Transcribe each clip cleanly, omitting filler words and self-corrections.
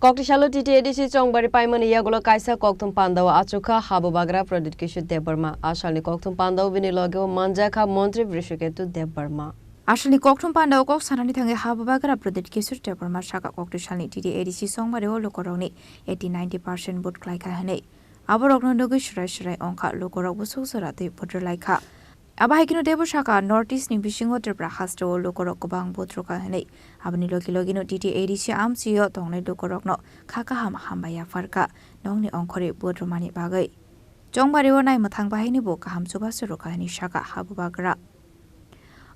Koktisalo TTADC Chongbari Paimani Yagola Kaisa Koktum Pandawa Achuka Habu Bagra Pradit Kishu Debarma Ashali Koktum Pandawa Vinilogo Manjaka Montri Vrishiketu Debarma Ashali Koktum Pandawa Kok Sanani Tangi Habu Bagra Pradit Kishu Debarma Shaka Koktishalni TTADC Songbari Lokoroni 80-90% Bot Klaika Hane Aborogno Nogish Shrai Onka Lokoro Busarati Pudralaika Abahikino Debo Shaka Northeast Nibishingo Debra Hasto Lokorokobang Botroka Hane Abani Lokilogino TTADC Amsio Tongne Lokorokno Kakaham Hambaya Farka Nongni Onkore Bodromani Bagai Jongbari Wanai Matang Bahini Boka Hamsuba Suroka Hani Shaka Habu Bagra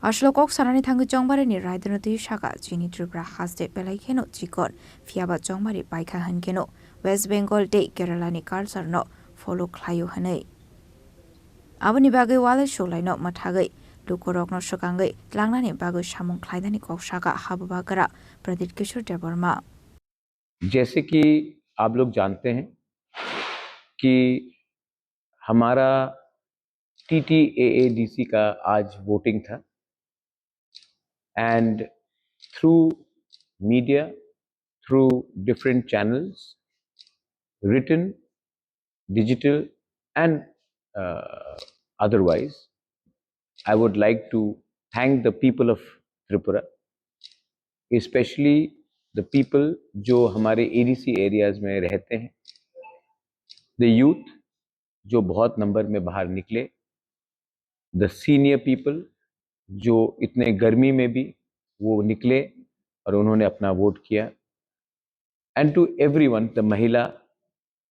Ashlokok Sanani Tangu Jongbari ni Raidanoti Shaka Jini Tribra Haste Belaikeno Chikon Fiaba Jongbari Baika Hankeno West Bengal Day Keralani Karsarno Follow Klayo Hane Abani Bagai Wale Sholaino Matagai Lukorokno Shokangai Langnani Bagai Shamon Klaidani Kok Shaka Habu Bagra Pradit Kishur Debarma जैसे कि आप लोग जानते हैं कि हमारा TTAADC का आज वोटिंग था and through media through different channels written digital and otherwise I would like to thank the people of Tripura, especially the people जो हमारे ADC एरियाज में रहते हैं, the youth जो बहुत नंबर में बाहर निकले, the senior people जो इतने गर्मी में भी वो निकले और उन्होंने अपना वोट किया, and to everyone, the महिला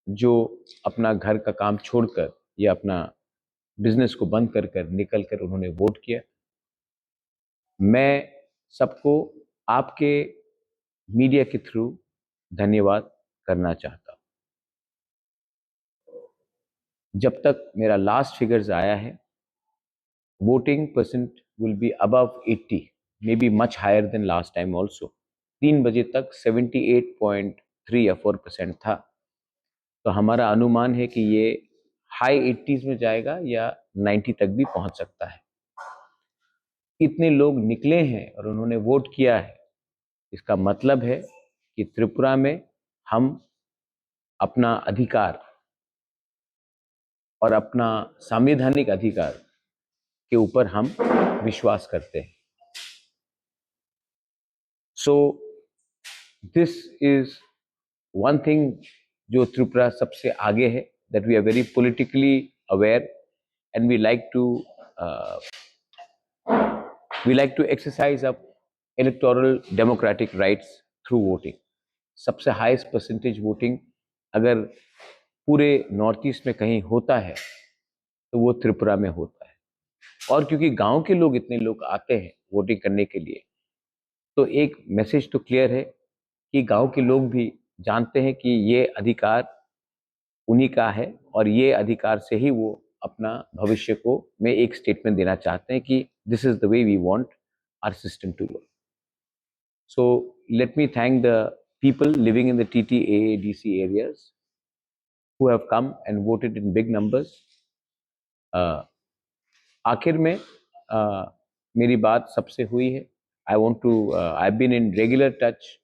जो अपना घर का काम छोड़कर या अपना बिजनेस को बंद कर निकल कर उन्होंने वोट किया। मैं सबको आपके मीडिया के थ्रू धन्यवाद करना चाहता हूँ। जब तक मेरा लास्ट फिगर्स आया है, voting percent will be above 80, may be much higher than last time also. 3 बजे तक 78.3 या 4% था, तो हमारा अनुमान है कि ये हाई 80s में जाएगा या 90 तक भी पहुंच सकता है। इतने लोग निकले हैं और उन्होंने वोट किया है, इसका मतलब है कि त्रिपुरा में हम अपना अधिकार और अपना संवैधानिक अधिकार के ऊपर हम विश्वास करते हैं। So this is one thing जो त्रिपुरा सबसे आगे है, that we are very politically aware and we like to exercise up electoral democratic rights through voting. सबसे हाईएस्ट परसेंटेज वोटिंग अगर पूरे नॉर्थ ईस्ट में कहीं होता है तो वो त्रिपुरा में होता है, और क्योंकि गांव के लोग इतने लोग आते हैं वोटिंग करने के लिए, तो एक मैसेज तो क्लियर है कि गांव के लोग भी जानते हैं कि ये अधिकार उन्हीं का है और ये अधिकार से ही वो अपना भविष्य को में एक स्टेटमेंट देना चाहते हैं कि this is the way we want our system to work. So let me thank the people living in the TTAADC areas who have come and voted in big numbers. आखिर में मेरी बात सबसे हुई है। I've been in regular touch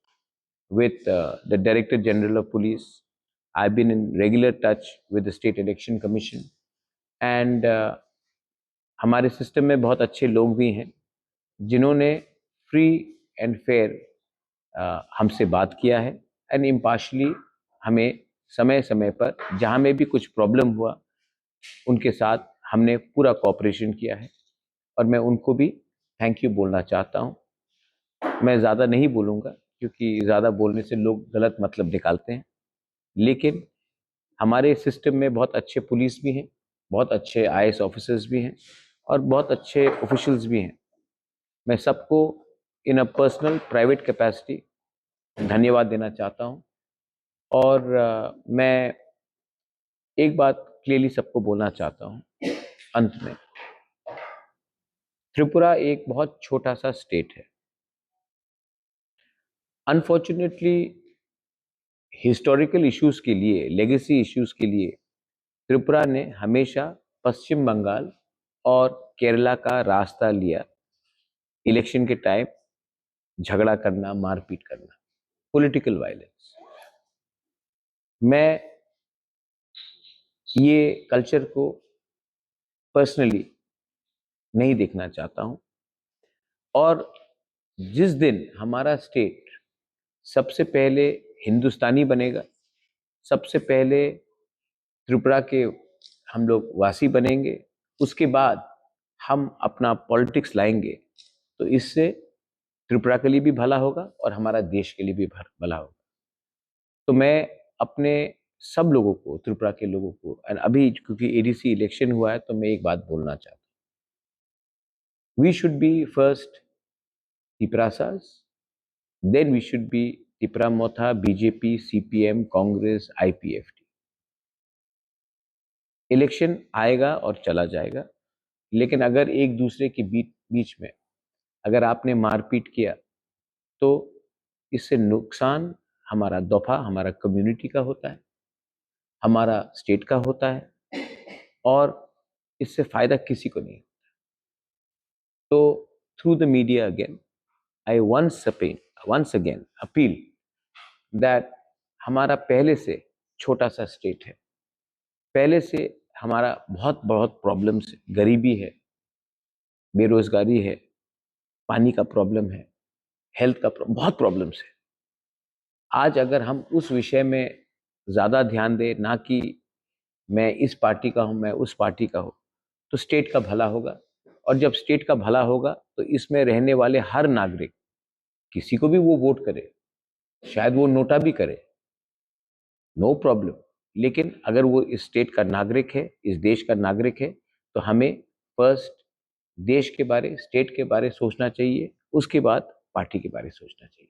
with the Director General of Police. I've been in regular touch with the State Election Commission, and हमारे system में बहुत अच्छे लोग भी हैं जिन्होंने फ्री एंड फेयर हमसे बात किया है एंड इम्पार्शली हमें समय समय पर जहाँ में भी कुछ प्रॉब्लम हुआ उनके साथ हमने पूरा कोऑपरेशन किया है, और मैं उनको भी थैंक यू बोलना चाहता हूँ। मैं ज़्यादा नहीं बोलूँगा क्योंकि ज़्यादा बोलने से लोग गलत मतलब निकालते हैं, लेकिन हमारे सिस्टम में बहुत अच्छे पुलिस भी हैं, बहुत अच्छे IAS ऑफिसर्स भी हैं और बहुत अच्छे ऑफिशियल्स भी हैं। मैं सबको इन अ पर्सनल प्राइवेट कैपेसिटी धन्यवाद देना चाहता हूँ, और मैं एक बात क्लियरली सबको बोलना चाहता हूँ अंत में। त्रिपुरा एक बहुत छोटा सा स्टेट है। अनफॉर्चुनेटली हिस्टोरिकल इश्यूज के लिए, लेगेसी इश्यूज के लिए त्रिपुरा ने हमेशा पश्चिम बंगाल और केरला का रास्ता लिया। इलेक्शन के टाइम झगड़ा करना, मारपीट करना, पॉलिटिकल वायलेंस। मैं ये कल्चर को पर्सनली नहीं देखना चाहता हूं। और जिस दिन हमारा स्टेट सबसे पहले हिंदुस्तानी बनेगा, सबसे पहले त्रिपुरा के हम लोग वासी बनेंगे, उसके बाद हम अपना पॉलिटिक्स लाएंगे, तो इससे त्रिपुरा के लिए भी भला होगा और हमारा देश के लिए भी भला होगा। तो मैं अपने सब लोगों को, त्रिपुरा के लोगों को, और अभी क्योंकि एडीसी इलेक्शन हुआ है, तो मैं एक बात बोलना चाहता हूँ। We should be first Tiprasas, then we should be Tipra Motha, BJP, CPM, Congress, IPFT। Election आएगा और चला जाएगा, लेकिन अगर एक दूसरे के बीच में अगर आपने मारपीट किया, तो इससे नुकसान हमारा दफा, हमारा कम्युनिटी का होता है, हमारा स्टेट का होता है, और इससे फायदा किसी को नहीं। तो through the media again I once again appeal that हमारा पहले से छोटा सा स्टेट है, पहले से हमारा बहुत बहुत प्रॉब्लम्स है, गरीबी है, बेरोजगारी है, पानी का प्रॉब्लम है, हेल्थ का बहुत प्रॉब्लम्स है। आज अगर हम उस विषय में ज़्यादा ध्यान दें, ना कि मैं इस पार्टी का हूँ, मैं उस पार्टी का हूँ, तो स्टेट का भला होगा। और जब स्टेट का भला होगा, तो इसमें रहने वाले हर नागरिक, किसी को भी वो वोट करे, शायद वो नोटा भी करे, नो प्रॉब्लम, लेकिन अगर वो इस स्टेट का नागरिक है, इस देश का नागरिक है, तो हमें फर्स्ट देश के बारे, स्टेट के बारे सोचना चाहिए, उसके बाद पार्टी के बारे सोचना चाहिए।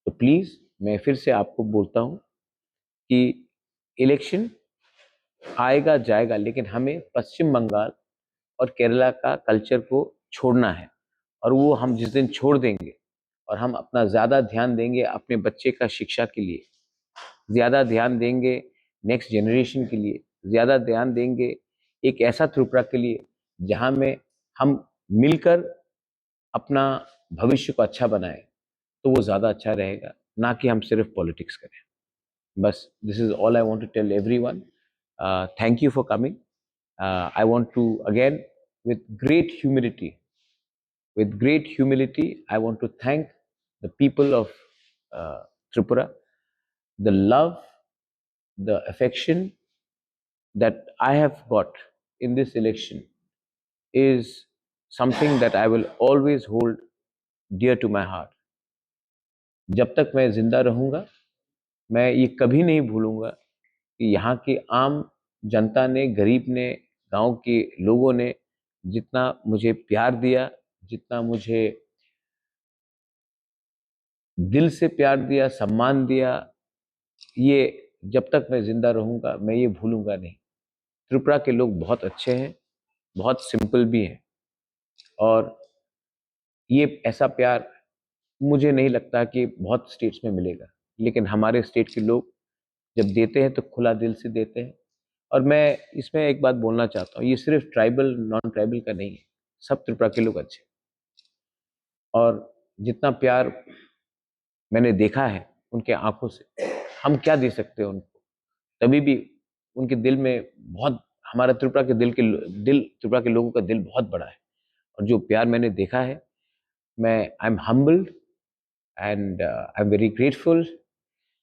तो प्लीज मैं फिर से आपको बोलता हूं कि इलेक्शन आएगा जाएगा, लेकिन हमें पश्चिम बंगाल और केरला का कल्चर को छोड़ना है। और वो हम जिस दिन छोड़ देंगे और हम अपना ज़्यादा ध्यान देंगे अपने बच्चे का शिक्षा के लिए, ज़्यादा ध्यान देंगे नेक्स्ट जनरेशन के लिए, ज़्यादा ध्यान देंगे एक ऐसा त्रिपुरा के लिए जहाँ में हम मिलकर अपना भविष्य को अच्छा बनाए, तो वो ज़्यादा अच्छा रहेगा, ना कि हम सिर्फ पॉलिटिक्स करें। बस this is all I want to tell everyone. Thank you for coming. I want to again with great humility, I want to thank the people of Tripura, the love, the affection that I have got in this election is something that I will always hold dear to my heart. जब तक मैं जिंदा रहूंगा, मैं ये कभी नहीं भूलूंगा कि यहाँ की आम जनता ने, गरीब ने, गांव के लोगों ने जितना मुझे प्यार दिया, जितना मुझे दिल से प्यार दिया, सम्मान दिया, ये जब तक मैं जिंदा रहूंगा मैं ये भूलूंगा नहीं। त्रिपुरा के लोग बहुत अच्छे हैं, बहुत सिंपल भी हैं, और ये ऐसा प्यार मुझे नहीं लगता कि बहुत स्टेट्स में मिलेगा, लेकिन हमारे स्टेट के लोग जब देते हैं तो खुला दिल से देते हैं। और मैं इसमें एक बात बोलना चाहता हूँ, ये सिर्फ ट्राइबल नॉन ट्राइबल का नहीं है, सब त्रिपुरा के लोग अच्छे। और जितना प्यार मैंने देखा है उनके आंखों से, हम क्या दे सकते हैं उनको, तभी भी उनके दिल में बहुत, हमारा त्रिपुरा के त्रिपुरा के लोगों का दिल बहुत बड़ा है। और जो प्यार मैंने देखा है, मैं I am humbled and I am very grateful,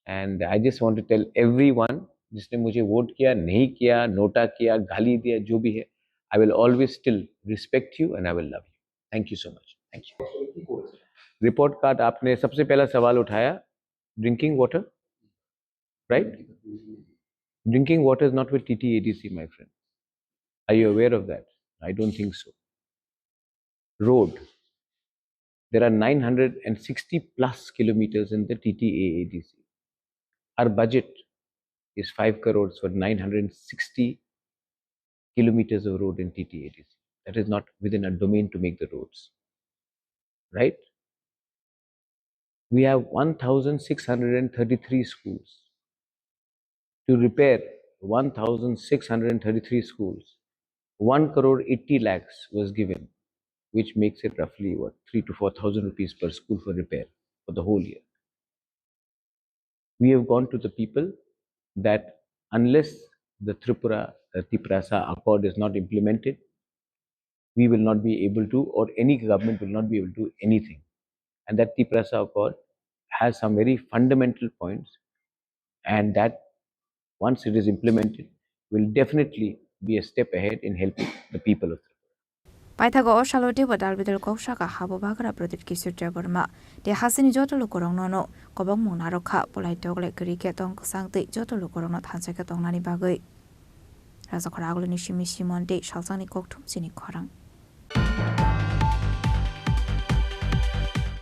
and I just want to tell everyone, जिसने मुझे वोट किया, नहीं किया, नोटा किया, गाली दिया, जो भी है, I will always still respect you and I will love you. Thank you so much. Thank you. Report card आपने सबसे पहला सवाल उठाया, drinking water, right? Drinking water is not with TTADC, my friend. Are you aware of that? I don't think so. Road. There are 960 plus kilometers in the TTAADC. Our budget is 5 crores for 960 kilometers of road in TTADC. That is not within our domain to make the roads, right? We have 1,633 schools. To repair 1,633 schools, 1 crore 80 lakhs was given, which makes it roughly what, 3 to 4,000 rupees per school for repair for the whole year. We have gone to the people, that unless the Tiprasa Accord is not implemented, we will not be able to, or any government will not be able to do anything. And that Tiprasa Accord has some very fundamental points, and that once it is implemented, will definitely be a step ahead in helping the people of Tripura. Paithago Oshalote Badal Bidel Koshaka Habo Bagra Prodit Kisur Jaburma, de Hasini Joto Lukorono, Kobong Munaroka, Polite Dogle Kriketong Sankti, Joto Lukorono Tansakatong Nani Bagui. Razakoraglo Nishimishi Monday, Shalsani Koktum Sini Korang.